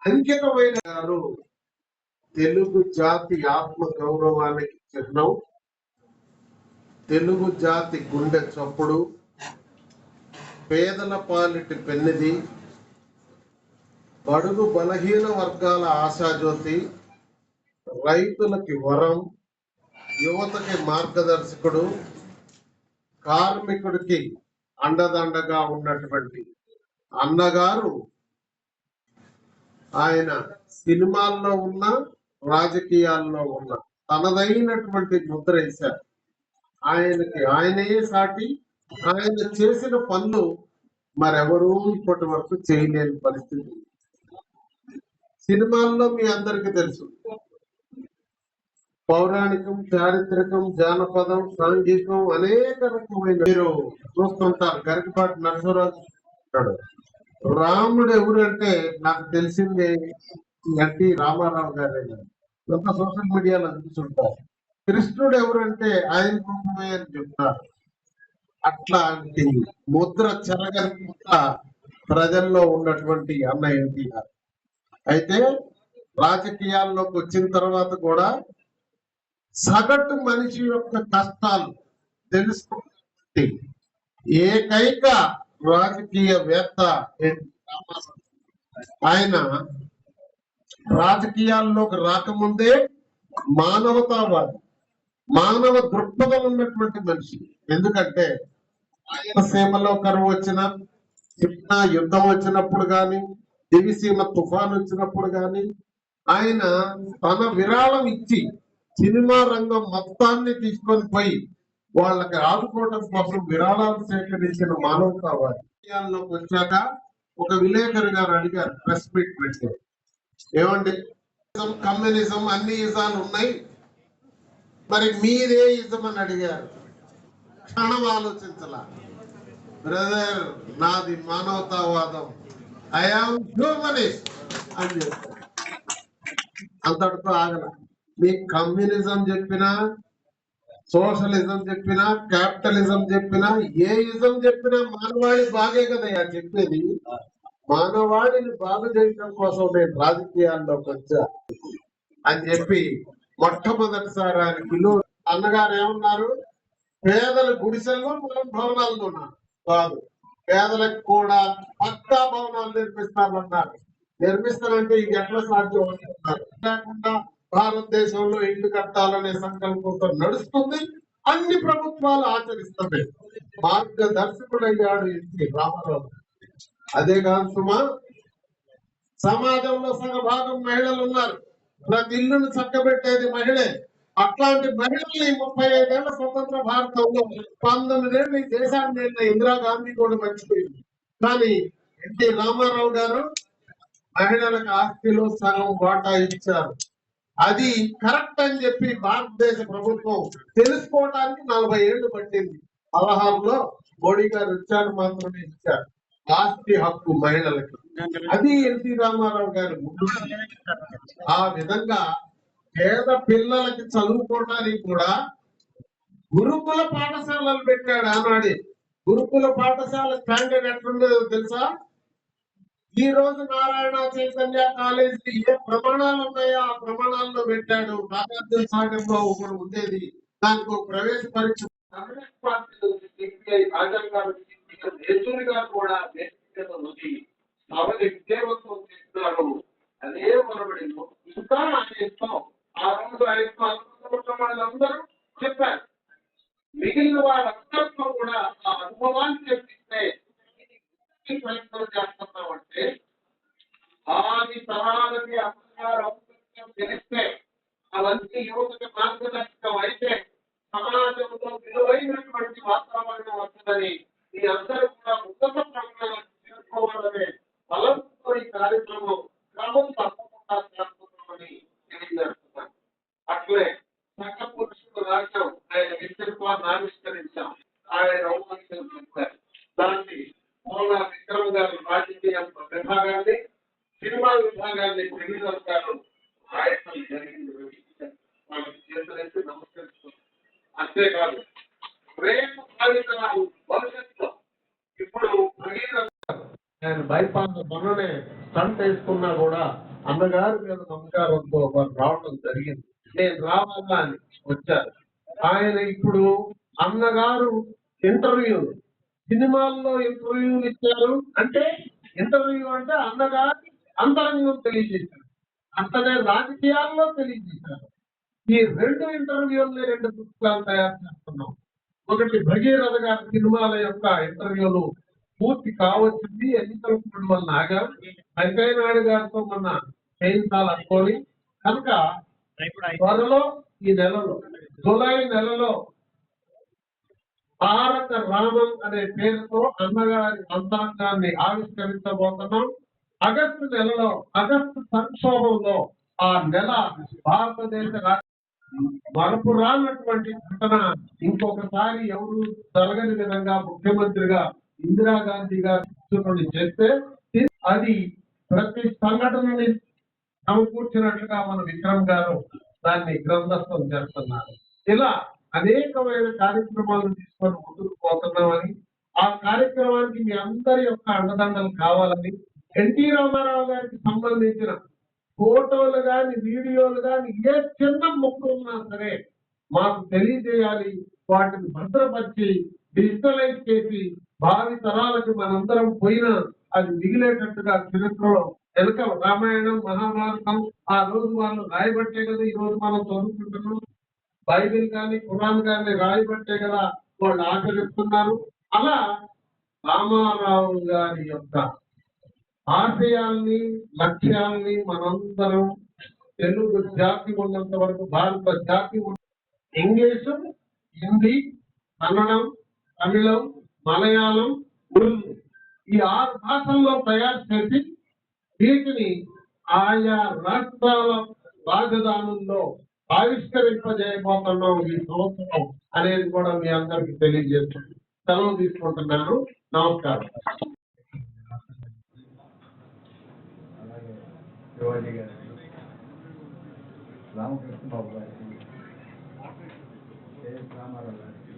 అంకితమైన గారు తెలుగు జాతి ఆత్మ గౌరవానికి చిహ్నం, తెలుగు జాతి గుండె చప్పుడు, పేదల పాలిటి పెన్నిది, బడుగు బలహీన వర్గాల ఆశాజ్యోతి, రైతులకి వరం, యువతకి మార్గదర్శకుడు, కార్మికుడికి అండదండగా ఉన్నటువంటి అన్నగారు ఆయన సినిమాల్లో ఉన్న, రాజకీయాల్లో ఉన్న తనదైనటువంటి ముద్ర వేశారు. ఆయనే సాటి. ఆయన చేసిన పనులు మరెవరూ ఇప్పటి వరకు చేయలేని పరిస్థితి. సినిమాల్లో మీ అందరికీ తెలుసు, పౌరాణికం, చారిత్రకం, జానపదం, సాంఘికం అనేక రకమైన మీరు చూస్తుంటారు. గరికపాటి నరసింహరాజు రాముడు ఎవరంటే నాకు తెలిసిందే ఎన్టీ రామారావు గారే. కొంత సోషల్ మీడియాలో చూస్తుంటారు. కృష్ణుడు ఎవరంటే ఆయన రూపమే అని చెప్తారు. అట్లాంటి ముద్ర, చెరగని ముద్ర ప్రజల్లో ఉన్నటువంటి అన్న ఎన్టీఆర్. అయితే రాజకీయాల్లోకి వచ్చిన తర్వాత కూడా సగటు మనిషి యొక్క కష్టాలు తెలుసుకుంటే ఏకైక రాజకీయవేత్త ఆయన రాజకీయాల్లోకి రాకముందే మానవతావాది, మానవ దృక్పథం ఉన్నటువంటి మనిషి. ఎందుకంటే సీమలో కరువు వచ్చినా, యుద్ధం వచ్చినప్పుడు కానీ, దివిసీమ తుఫాన్ వచ్చినప్పుడు కానీ ఆయన తన విరాళం ఇచ్చి సినిమా రంగం మొత్తాన్ని తీసుకొని పోయి వాళ్ళకి ఆదుకోవడం కోసం విరాళాలు సేకరించిన మానవతావాది. వచ్చాక ఒక విలేకరు గారు అడిగారు, ప్రెస్ మీట్ పెట్టారు, ఏమండి కమ్యూనిజం అన్ని ఇజాలు ఉన్నాయి, మరి మీరే ఇజం అని అడిగారు. క్షణం ఆలోచించాల. బ్రదర్, నాది మానవతావాదం, ఐ ఆమ్ హ్యూమనిస్ట్ అని చెప్పారు. అంతటితో ఆగల. మీ కమ్యూనిజం చెప్పినా, సోషలిజం చెప్పినా, క్యాపిటలిజం చెప్పినా, ఏ ఇజం చెప్పినా మానవాళి బాగే కదయ్యా చెప్పేది. మానవాళిని బాగు చేయడం కోసం నేను రాజకీయాల్లోకి వచ్చా అని చెప్పి మొట్టమొదటిసారి ఆయన పిలువ అన్నగారు ఏమన్నారు, పేదల గుడిసెల్లో మనం భవనాలు ఉన్నాం కాదు, పేదలకు కూడా పక్కా భవనాలు నిర్మిస్తామన్నారు. నిర్మిస్తానంటే ఇది ఎట్లా సాధ్యం అంటున్నారు. లేకుండా భారతదేశంలో ఇల్లు కట్టాలనే సంకల్పంతో నడుస్తుంది, అన్ని ప్రభుత్వాలు ఆచరిస్తున్నాయి. మార్గదర్శకుడయ్యాడు ఎన్టీ రామారావు. అదే కాదు సుమా, సమాజంలో సగభాగం మహిళలు ఉన్నారు. ప్రతి ఇల్లును చక్కబెట్టేది మహిళే. అట్లాంటి మహిళల్ని 35 ఏళ్ల స్వతంత్ర భారతంలో 19 ఏళ్ళు ఈ దేశాన్ని వెళ్ళిన ఇందిరాగాంధీ కూడా మర్చిపోయింది. కానీ ఎన్టీ రామారావు గారు మహిళలకు ఆస్తిలో సగం వాటా ఇచ్చారు. అది కరెక్ట్ అని చెప్పి భారతదేశ ప్రభుత్వం తెలుసుకోవడానికి 40 ఏళ్లు పట్టింది. 16లో మోడీ గారు వచ్చారు, మాత్రమే ఇచ్చారు ఆస్తి హక్కు మహిళలకు. అది ఎన్టీ రామారావు గారు. ఆ విధంగా పేద పిల్లలకి చదువుకోవడానికి కూడా గురుకుల పాఠశాలలు పెట్టాడు ఆనాడే. గురుకుల పాఠశాల స్టాండర్డ్ ఎట్లుండేదో తెలుసా? ఈ రోజు నారాయణ చైతన్య కాలేజీ ఏ ప్రమాణాలు ఉన్నాయో ఆ ప్రమాణాల్లో పెట్టాడు. నాగార్జున సాగర్ లో ఒకటి ఉండేది, దానికి ఒక ప్రవేశ పరీక్ష. కమ్యూనిస్ట్ పార్టీ గారు కూడా విద్యావంతం చేస్తున్నారు. అదే మనబడిలో ఇంకా ఇష్టం. ఆ రోజు వాళ్ళందరూ చెప్పారు. మిగిలిన వాళ్ళందరితో కూడా ఆ అనుభవాన్ని చెప్పిస్తే ప్రయత్నం చేస్తున్నామంటే ఆది తరాలకి అధికారం తెలిస్తే అవన్నీ యువతకి మార్గదర్శకం అయితే సమాజంలో విలువైనటువంటి వాతావరణం వస్తుందని మీ అందరూ కూడా ఉన్నత ప్రమాణాలను తీసుకోవాలనే బలంతో ఈ కార్యక్రమం క్రమం తప్పకుండా చేస్తున్నామని తెలియజేస్తున్నాను. అట్లే సంఘ పురుషుడు రాజ్యం ఆయన వ్యక్తిత్వాన్ని ఆవిష్కరించాం. ఆయన రౌమాంసం చెప్పారు. దాన్ని మూల విక్రమ్ గారు రాజకీయ విభాగాన్ని, సినిమా విభాగాన్ని ప్రజలంటారు రాయటం జరిగింది. వాళ్ళకి చేతులెత్తి నమస్కరిస్తున్నాం. అంతేకాదు రేపు భావితరాలు భవిష్యత్తులో ఇప్పుడు నేను బైపాస్ మొన్ననే స్టంట్ వేసుకున్నా కూడా అన్నగారి మీద నమ్మకాలతో వారు రావడం జరిగింది. నేను రావాలా అని వచ్చారు. ఆయన ఇప్పుడు అన్నగారు ఇంటర్వ్యూ సినిమాల్లో ఇంటర్వ్యూలు ఇచ్చారు అంటే ఇంటర్వ్యూ అంటే అన్నగారి అంతరంగం తెలియజేశారు, అట్లనే రాజకీయాల్లో తెలియజేశారు. ఈ 2 ఇంటర్వ్యూల్ని 2 పుస్తకాలు తయారు చేస్తున్నాం. ఒకటి భగీరథ గారి సినిమాల యొక్క ఇంటర్వ్యూలు పూర్తి కావచ్చింది, ఎన్నికల కోడ్ వల్ల ఆగాం. వెంకయ్యనాయుడు గారితో మొన్న చేయించాలనుకోని కనుక త్వరలో ఈ నెలలో జూలై నెలలో భారత రామం అనే పేరుతో అన్నగారి అంతరంగాన్ని ఆవిష్కరించబోతున్నాం. ఆగస్టు నెలలో ఆగస్టు సంక్షోభంలో ఆ నెల భారతదేశ మరపు రానటువంటి ఘటన ఇంకొకసారి ఎవరు జరగని విధంగా ముఖ్యమంత్రిగా ఇందిరాగాంధీ గారు చేస్తే అది ప్రతి సంఘటనని సమకూర్చినట్లుగా మన విక్రమ్ గారు దాన్ని గ్రంథస్థం చేస్తున్నారు. ఇలా అనేకమైన కార్యక్రమాలను తీసుకొని ముందుకు పోతున్నామని, ఆ కార్యక్రమానికి మీ అందరి యొక్క అండదండలు కావాలని, ఎన్టీ రామారావు గారికి సంబంధించిన ఫోటోలు గాని వీడియోలు గాని ఏ చిన్న ముక్క ఉన్నా సరే మాకు తెలియజేయాలి. వాటిని భద్రపరిచి డిజిటలైజ్ చేసి భావి తరాలకు మనందరం పోయినా అది మిగిలేటట్టుగా చరిత్రలో వెనుక రామాయణం మహాభారతం ఆ రోజు వాళ్ళు రాయబట్టే కదా ఈ రోజు మనం చదువుకుంటున్నాం. బైబిల్ కానీ ఖురాన్ కానీ రాయబట్టే కదా వాళ్ళు ఆచరిస్తున్నారు. అలా రామారావు గారి యొక్క ఆశయాల్ని లక్ష్యాల్ని మనందరం తెలుగు జాతి ఉన్నంత వరకు, భారత జాతి ఇంగ్లీషు, హిందీ, కన్నడం, తమిళం, మలయాళం, ఉర్దూ ఈ 6 భాషల్లో తయారు చేసి వీటిని ఆయా రాష్ట్రాల రాజధానుల్లో ఆవిష్కరింపజేయబోతున్నాం ఈ సంవత్సరం అనేది కూడా మీ అందరికి తెలియజేస్తున్నాను. సెలవు తీసుకుంటున్నాను. నమస్కారం. శివాజీ గారికి, రామకృష్ణ బాబు గారికి, కేఎస్ రామారావు గారికి,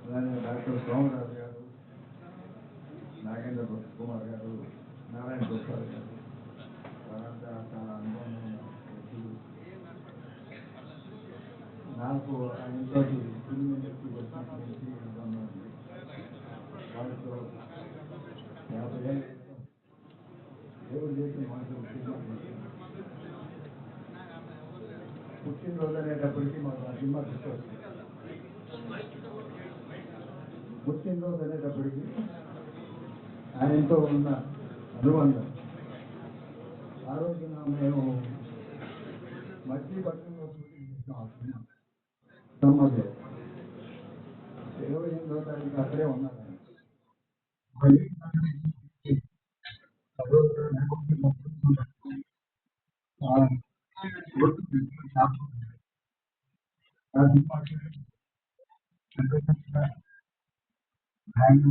అలాగే డాక్టర్ సోమరాజు గారు, నాగేంద్ర కుమార్ గారు, నారాయణ ప్రసాద్ గారు, వారంతా చాలా అనుభవం ఉన్న వ్యక్తులు. నాకు ఆయనతో ఫిల్మ్ ఇండస్ట్రీ వచ్చినటువంటి అనుభవం ఉంది. వాళ్ళతో 50 ఏళ్ళు దేవుడు చేసిన మాటలు పుట్టినరోజు అనేటప్పటికీ మాకు ఆ సినిమా గుర్తొస్తుంది. పుట్టినరోజు అనేటప్పటికీ ఆయనతో ఉన్న అనుబంధం. ఆ రోజున మేము మచిలీపట్నంలో షూటింగ్ చేస్తాం. ఆ సినిమా సమ్మర్లో 28వ తారీఖు అక్కడే ఉన్నారు. ఆయన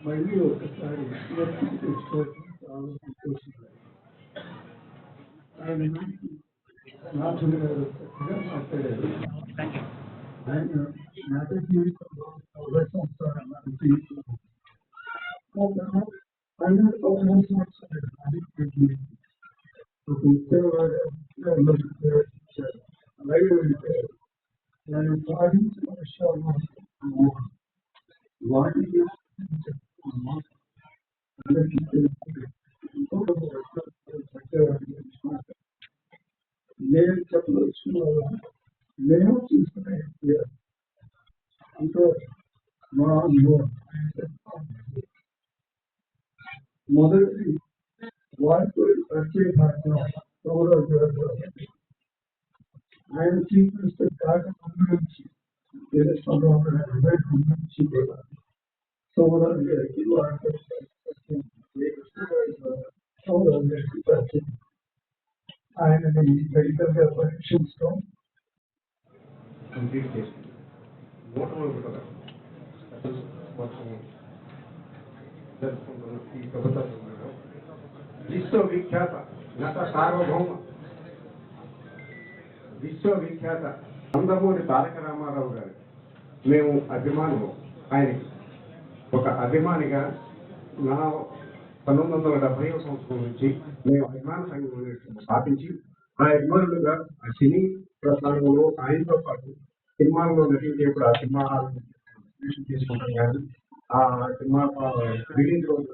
మళ్ళీ ఒకసారి చాలా సంతోషంగా ఆయన నాథుడు గారు చక్కగా మాట్లాడారు. ఆయన నాట జీవితంలో 40 సంవత్సరాలు ఆయన 13 సంవత్సరాలు ఒక ఉద్యోగాలు అలాగే వెళ్ళిపోయారు. ఆయన సాధించిన విషయాలు వాటిని నేను చెప్పదలుచుకున్న మేము చూసుకునే అంతో మా అనుభవం మొదటి వారితో పరిచయ భాగం ఆయన చీఫ్ మినిస్టర్ కాక ముందు నుంచి తెలుసుకోవడం నుంచి కూడా సోమరాజు గారికి వారితో సోమరాజు గారికి పరిచయం ఆయనని మెడికల్ గా పరీక్షించడం కంప్లీట్ చేసింది. నూట కూడా జరుపుకుంటున్న ఈ ప్రభుత్వ సమయంలో విశ్వవిఖ్యాత నట సార్వభౌమ విశ్వవిఖ్యాత నందమూరి తారక రామారావు గారు మేము అభిమానులు. ఆయనకి ఒక అభిమానిగా నా 1970వ సంవత్సరం నుంచి మేము అభిమాన సంఘం స్థాపించి ఆ అభిమానులుగా ఆ సినీ ప్రస్థానంలో ఆయనతో పాటు సినిమాల్లో నటించేప్పుడు ఆ సినిమా తీసుకుంటాం కానీ ఆ సినిమా రిలీజ్ రోజు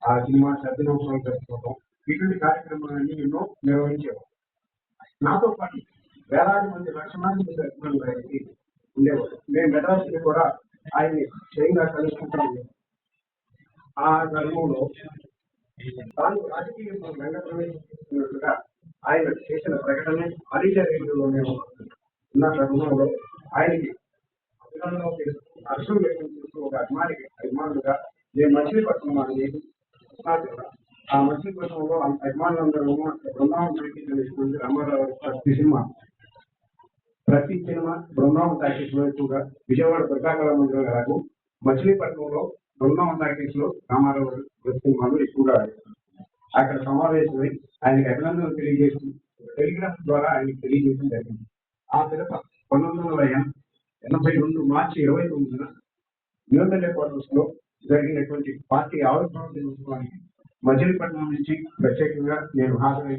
ఆ సినిమా దినోత్సవం జరుపుకోవడం ఇటువంటి కార్యక్రమాలన్నీ ఎన్నో నిర్వహించేవారు. నాతో పాటు వేలాది మంది లక్షలాది మంది అభిమానులు ఆయనకి ఉండేవారు. మేము మెడ్రాస్ని కూడా ఆయన్ని స్వయంగా కలుసుకుంటాము. ఆ ధర్మంలో తాను రాజకీయంలో రంగ ప్రవేశిస్తున్నట్లుగా ఆయన చేసిన ప్రకటన ఆడిటర్ రేడియోలో మేము ఉన్న తరుణంలో ఆయనకి అభినందనలు హర్షం వ్యక్తం చేస్తూ ఒక అభిమానులుగా నేను మచిలీపట్నం అనేది ఆ మచిలీపట్నంలో అభిమానులందరూ బృందావనం టాకీస్ రామారావు ప్రతి సినిమా బృందావనం టాకీస్ లో ఎక్కువగా విజయవాడ దుర్గాకళ మందిరం గారు మచిలీపట్నంలో బృందావనం టాకీస్ లో రామారావు సినిమాలు ఎక్కువగా అక్కడ సమావేశమై ఆయనకి అభినందనలు తెలియజేసి టెలిగ్రాఫ్ ద్వారా ఆయనకి తెలియజేయడం జరిగింది. ఆ పిదప 1982 మార్చి 29న న్యూఢిల్లీ క్వార్టర్స్ లో జరిగినటువంటి పార్టీ ఆవిర్భావ దినోత్సవానికి మచిలీపట్నం నుంచి ప్రత్యేకంగా నేను హాజరై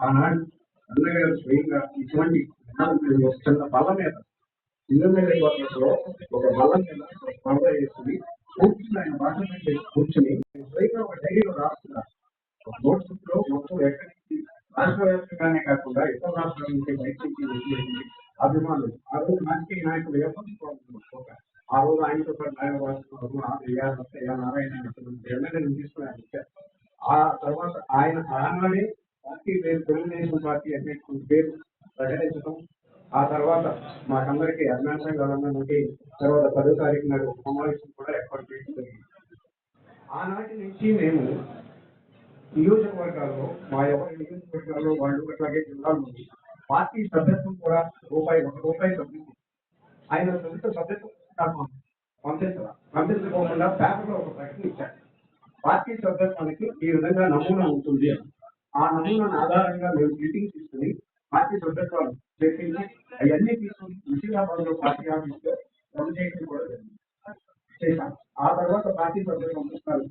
ఆనాడు అన్నగారు స్వయంగా ఇటువంటి చిన్న బల్ల మీద న్యూఢిల్లీ క్వార్టర్స్ లో ఒక బల్ల మీద స్పర్ధ వేసుకుని కూర్చుని ఆయన భాష కూర్చుని స్వయంగా ఒక డైరీలో రాస్తున్నారు. నోట్స్ బుక్ లో మొత్తం ఎక్కడి నుంచి రాష్ట్ర వ్యాప్తంగానే కాకుండా ఇతర రాష్ట్రాల నుంచి బయట నుంచి అభిమానులు ఆ రోజు రాజకీయ నాయకులు ఆ రోజు ఆయనతో పాటు నారాయణ ఎమ్మెల్యేలు తీసుకుని ఆ తర్వాత ఆయన ఆనాడే పార్టీ పేరు తెలుగుదేశం పార్టీ అధ్యక్షుడి పేరు ప్రకటించడం. ఆ తర్వాత మాకందరికీ అభినందన గవర్నమెంట్ తర్వాత 10వ తారీఖు నాడు సమావేశం కూడా ఏర్పాటు చేయడం జరిగింది. ఆనాటి నుంచి మేము నియోజకవర్గాల్లో మా ఎవరి నియోజకవర్గాల్లో వాళ్ళు అట్లాగే జిల్లాల నుంచి పార్టీ సభ్యత్వం కూడా ₹1 సభ్యత్వం ఆయన సభ్యత్వం పంపించుకోకుండా పేపర్లో ఒక ప్రకటన ఇచ్చారు. పార్టీ సభ్యత్వానికి ఈ విధంగా నమూనా ఉంటుంది. ఆ నమూనాను ఆధారంగా మేము మీటింగ్ తీసుకుని పార్టీ సభ్యత్వాలు చెప్పింది అవన్నీ తీసుకుని విశాఖపట్నం లో పార్టీ ఆఫీస్ లో పనిచేయడం కూడా చేశాం. ఆ తర్వాత పార్టీ సభ్యత్వం పుస్తకాలు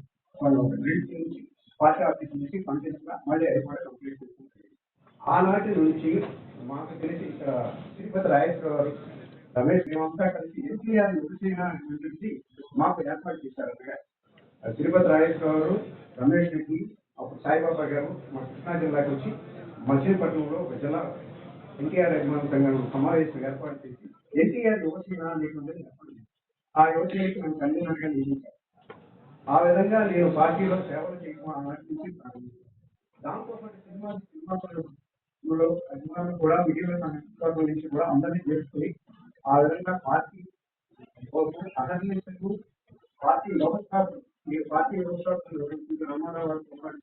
పార్టీ ఆఫీస్ నుంచి పనిచేస్తున్నా మళ్ళీ అది కూడా కంప్లీట్ చేసుకుంటుంది. ఆనాటి నుంచి మాకు తెలిసి ఇక్కడ తిరుపతి రాజేశ్వర గారు రమేష్ మేమంతా కలిసి ఎన్టీఆర్ యువసేన గురించి మాకు ఏర్పాటు చేశారు. అన్నగా తిరుపతి రాజేశ్వర గారు రమేష్ రెడ్డి అప్పుడు సాయిబాబా గారు మా కృష్ణా జిల్లాకి వచ్చి మచిలీపట్నంలో ఒక జిల్లా ఎన్టీఆర్ అభిమాన సంఘం సమావేశం ఏర్పాటు చేసి ఎన్టీఆర్ యువసేన అనేటువంటి ఏర్పాటు చేశారు. ఆ యువసేనకి మేము కన్వీనర్గా నియమించారు. ఆ విధంగా నేను పార్టీలో సేవలు చేయడం ఆనాటి నుంచి ప్రారంభించాను. దాంతోపాటు సినిమా అభిమానులు కూడా మిగిలిన సంస్థల నుంచి కూడా అందరినీ చేసుకుని ఆ విధంగా పార్టీ అహర్నిశలు పార్టీ వ్యవస్థాపకులు మీరు పార్టీ వ్యవస్థాపకులు రామారావు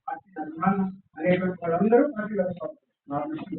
పార్టీ అభిమానం అనేటువంటి వాళ్ళందరూ పార్టీ వ్యవస్థాపకులు నా దృష్టిలో